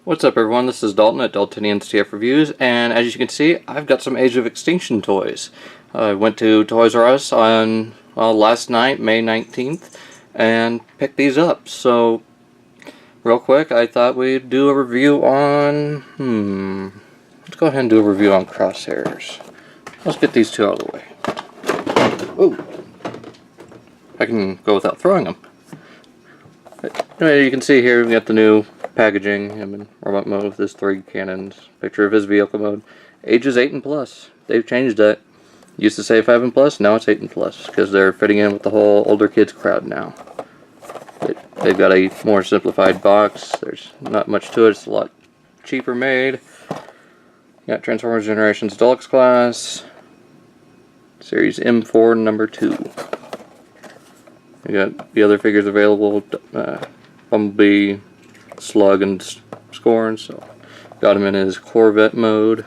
What's up everyone, this is Dalton at Daltonians TF Reviews, and as you can see, I've got some Age of Extinction toys. I went to Toys R Us on last night, May 19th, and picked these up. So, real quick, I thought we'd do a review on, let's go ahead and do a review on Crosshairs. Let's get these two out of the way. Oh, I can go without throwing them. Anyway, you can see here we've got the new packaging, him in robot mode with his 3 cannons, picture of his vehicle mode. Ages 8 and plus. They've changed that. Used to say 5 and plus, now it's 8 and plus, because they're fitting in with the whole older kids crowd now. They've got a more simplified box. There's not much to it. It's a lot cheaper made. Got Transformers Generations Deluxe Class, Series M4 number 2. We got the other figures available, Bumblebee, Slug, and Scorn. So got him in his Corvette mode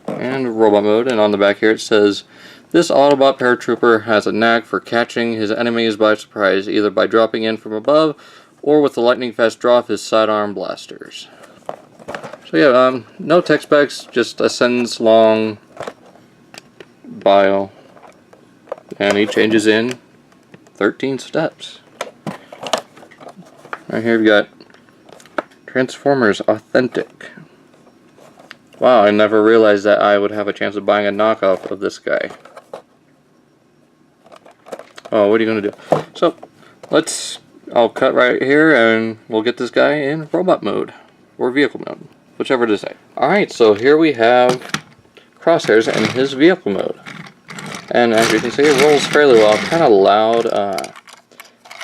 and robot mode. And on the back here it says, this Autobot paratrooper has a knack for catching his enemies by surprise, either by dropping in from above or with the lightning fast draw of his sidearm blasters. So yeah, no tech specs, just a sentence long bio, and he changes in 13 steps. Right here we've got Transformers Authentic. Wow, I never realized that I would have a chance of buying a knockoff of this guy. Oh, what are you going to do? So, I'll cut right here and we'll get this guy in robot mode, or vehicle mode, whichever to say. Alright, so here we have Crosshairs in his vehicle mode. And as you can see, it rolls fairly well, kind of loud.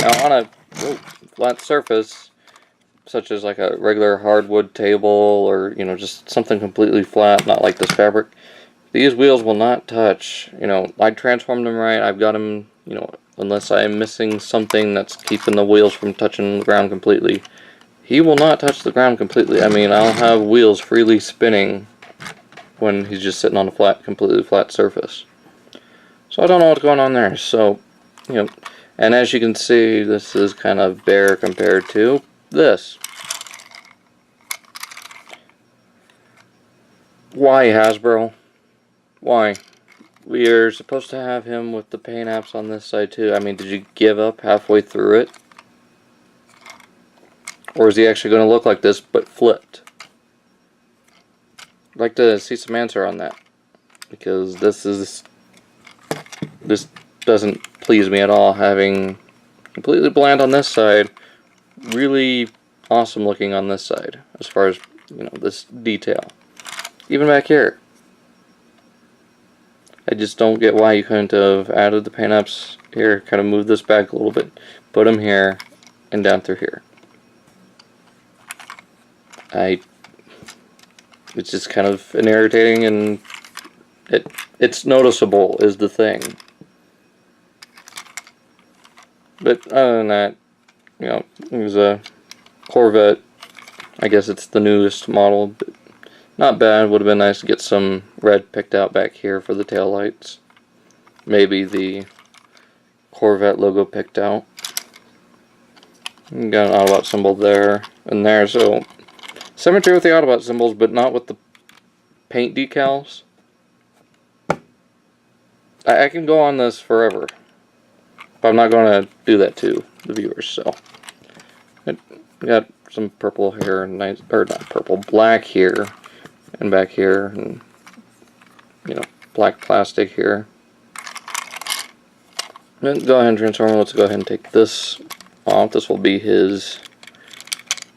Now on a flat surface, such as like a regular hardwood table, or just something completely flat, not like this fabric, these wheels will not touch. I transformed them right. I've got them, unless I'm missing something that's keeping the wheels from touching the ground completely, he will not touch the ground completely. I mean, I'll have wheels freely spinning when he's just sitting on a completely flat surface. So I don't know what's going on there. So, and as you can see, this is kind of bare compared to this. Why, Hasbro? Why? We are supposed to have him with the paint apps on this side too. I mean, did you give up halfway through it? Or is he actually going to look like this, but flipped? I'd like to see some answer on that, because this doesn't please me at all, having completely bland on this side, really awesome looking on this side, as far as, this detail. Even back here. I just don't get why you couldn't have added the paint apps here, kind of move this back a little bit, put them here, and down through here. It's just kind of irritating, and it's noticeable is the thing. But other than that, it was a Corvette. I guess it's the newest model, but not bad. Would have been nice to get some red picked out back here for the taillights. Maybe the Corvette logo picked out. Got an Autobot symbol there and there, so symmetry with the Autobot symbols, but not with the paint decals. I can go on this forever, but I'm not going to do that to the viewers. So I got some purple here, nice, or not purple, black here, and back here, and black plastic here. Then go ahead and transform. Let's go ahead and take this off. This will be his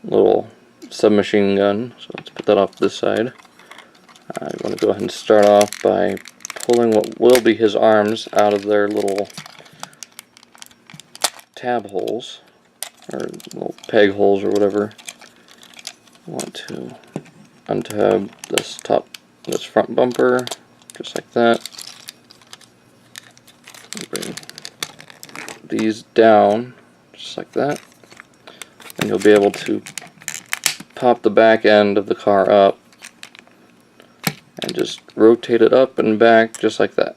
little submachine gun. So let's put that off this side. I want to go ahead and start off by pulling what will be his arms out of their little tab holes, or little peg holes, or whatever. I want to untab this front bumper, just like that. Bring these down, just like that, and you'll be able to pop the back end of the car up and just rotate it up and back just like that.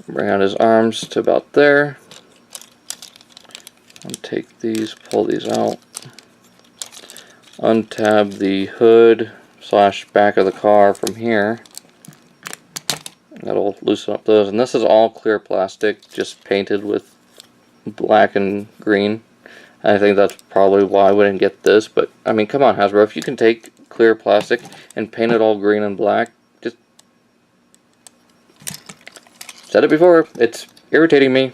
Bring out his arms to about there, and take these, pull these out. untab the hood / back of the car from here. That'll loosen up those. And this is all clear plastic, just painted with black and green. I think that's probably why I wouldn't get this, but I mean, come on, Hasbro, if you can take clear plastic and paint it all green and black, just said it before, it's irritating me.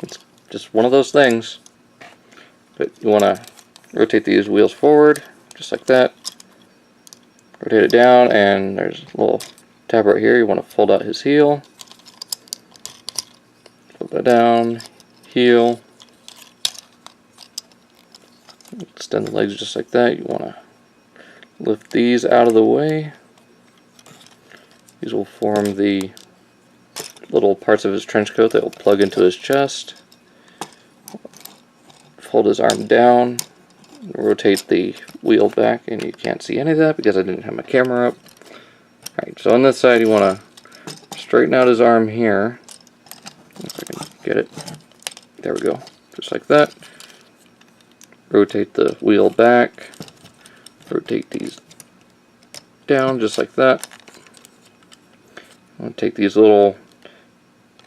It's just one of those things. But you want to rotate these wheels forward, just like that. Rotate it down, and there's a little tab right here. You want to fold out his heel. Fold that down, heel. Extend the legs just like that. You want to lift these out of the way. These will form the little parts of his trench coat that will plug into his chest. Fold his arm down, rotate the wheel back, and you can't see any of that because I didn't have my camera up. Alright, so on this side you want to straighten out his arm here. If I can get it. There we go. Just like that. Rotate the wheel back. Rotate these down just like that. I'm going to take these little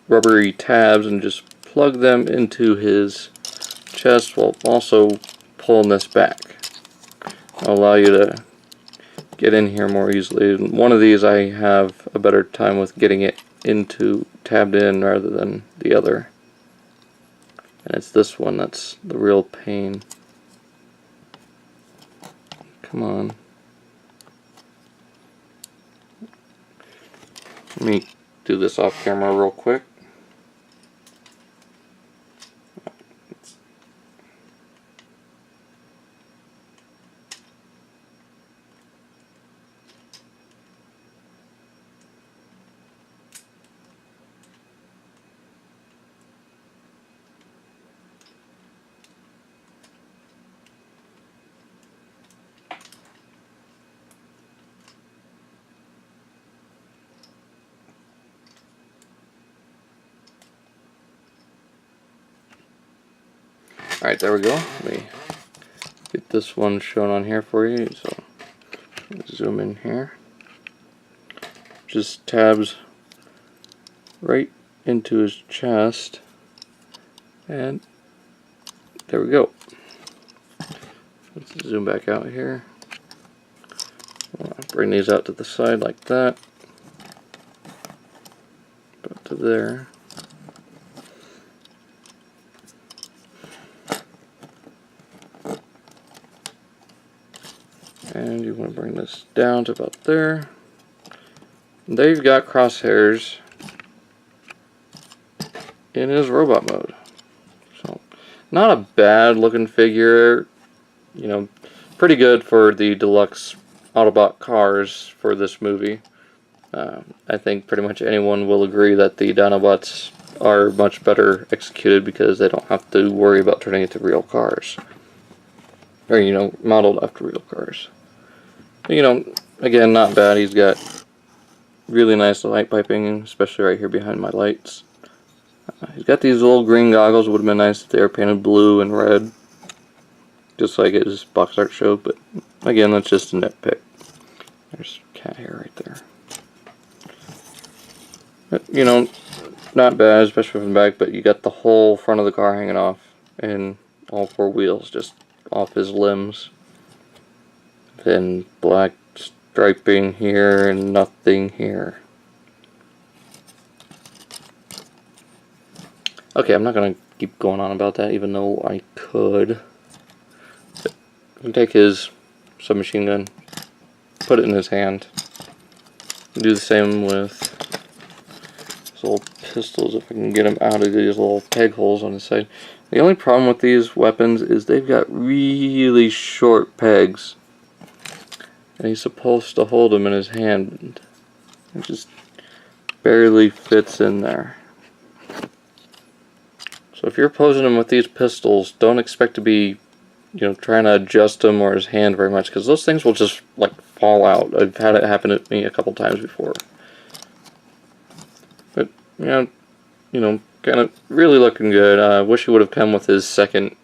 rubbery tabs and just plug them into his chest while also pulling this back. I'll allow you to get in here more easily. One of these I have a better time with getting it into tabbed in rather than the other. And it's this one that's the real pain. Come on. Let me do this off camera real quick. Alright, there we go. Let me get this one shown on here for you. So, zoom in here. Just tabs right into his chest. And there we go. Let's zoom back out here. Bring these out to the side like that. About to there. And you want to bring this down to about there. And there you've got Crosshairs in his robot mode. So, not a bad looking figure. You know, pretty good for the deluxe Autobot cars for this movie. I think pretty much anyone will agree that the Dinobots are much better executed because they don't have to worry about turning into real cars. Or, you know, modeled after real cars. You know, again, not bad. He's got really nice light piping, especially right here behind my lights. He's got these little green goggles. Would have been nice if they were painted blue and red, just like his box art showed. But again, that's just a nitpick. There's cat hair right there. But, you know, not bad, especially from the back. But you got the whole front of the car hanging off, and all four wheels just off his limbs. Then black striping here and nothing here. Okay, I'm not going to keep going on about that, even though I could. But you can take his submachine gun, put it in his hand. Do the same with his little pistols, if I can get them out of these little peg holes on the side. The only problem with these weapons is they've got really short pegs. And he's supposed to hold them in his hand. It just barely fits in there. So if you're posing him with these pistols, don't expect to be, you know, trying to adjust him or his hand very much, because those things will just like fall out. I've had it happen to me a couple times before. But you know, kind of really looking good. I wish he would have come with his second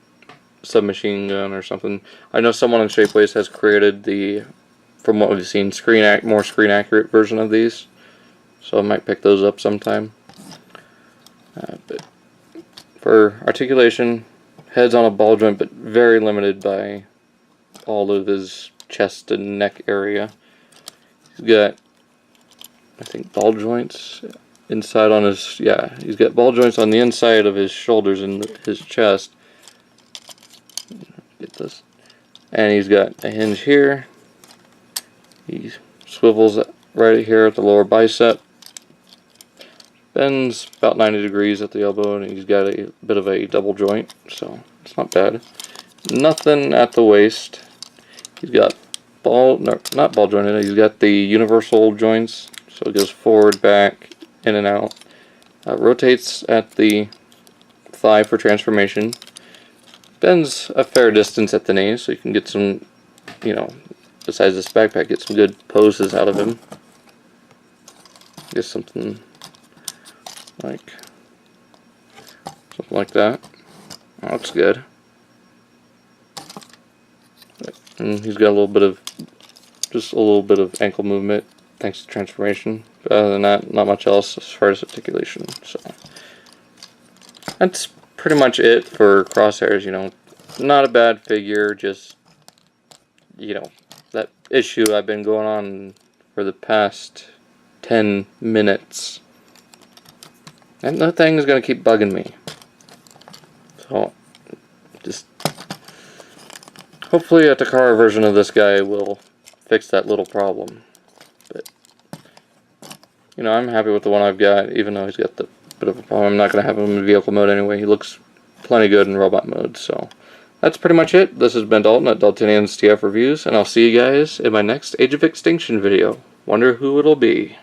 submachine gun or something. I know someone in Shapeways has created the, from what we've seen, more screen accurate version of these. So I might pick those up sometime. But for articulation, head's on a ball joint, but very limited by all of his chest and neck area. He's got, I think, ball joints inside on his, yeah, he's got ball joints on the inside of his shoulders and his chest. Get this. And he's got a hinge here. He swivels right here at the lower bicep. Bends about 90 degrees at the elbow, and he's got a bit of a double joint, so it's not bad. Nothing at the waist. He's got not ball jointed, he's got the universal joints, so it goes forward, back, in and out. Rotates at the thigh for transformation. Bends a fair distance at the knee, so you can get some, you know, besides this backpack, get some good poses out of him. Get something like that. That looks good. And he's got a little bit of, just a little bit of ankle movement thanks to transformation. But other than that, not much else as far as articulation. So that's pretty much it for Crosshairs. You know, not a bad figure. Just, you know, that issue I've been going on for the past 10 minutes. And that thing is going to keep bugging me. So, just hopefully a Takara version of this guy will fix that little problem. But, you know, I'm happy with the one I've got, even though he's got the bit of a problem. I'm not going to have him in vehicle mode anyway. He looks plenty good in robot mode. So, that's pretty much it. This has been Dalton at Daltonians TF Reviews, and I'll see you guys in my next Age of Extinction video. Wonder who it'll be.